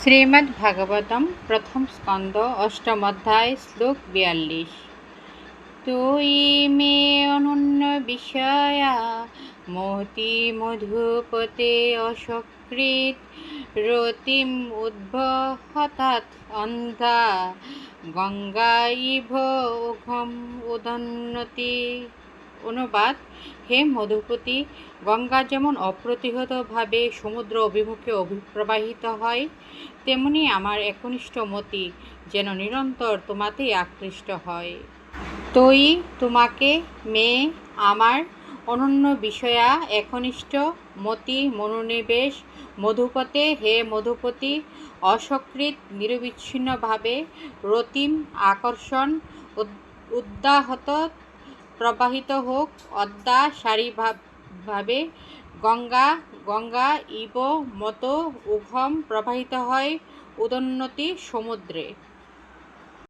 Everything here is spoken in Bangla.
শ্রীমদ্ভাগবতম প্রথম স্কন্দ অষ্টম অধ্যায় শ্লোক ৪২। তুই মে অনন্য বিষয়া মোতি মধুপতে অসকৃত রতিম উদ্বহতাৎ অন্ধা গঙ্গা ইভ ওঘম উদন্নতি। অনুবাদ: হে মধুপতি, গঙ্গা যেমন অপ্রতিহতভাবে সমুদ্র অভিমুখে প্রবাহিত হয়, তেমনি আমার একনিষ্ঠ মতি যেন নিরন্তর তোমাতেই আকৃষ্ট হয়। তৈ তোমাকে, মে আমার, অনন্য বিষয়া একনিষ্ঠ মতি মনোনিবেশ, মধুপতে হে মধুপতি, অসকৃত নিরবিচ্ছিন্নভাবে, রতিম আকর্ষণ, উদ্দাহত প্রবাহিত হোক, অদ্যা সারিভাবে, গঙ্গা গঙ্গা ইব মতো উঘম প্রবাহিত হয়, উদন্নতি সমুদ্রে।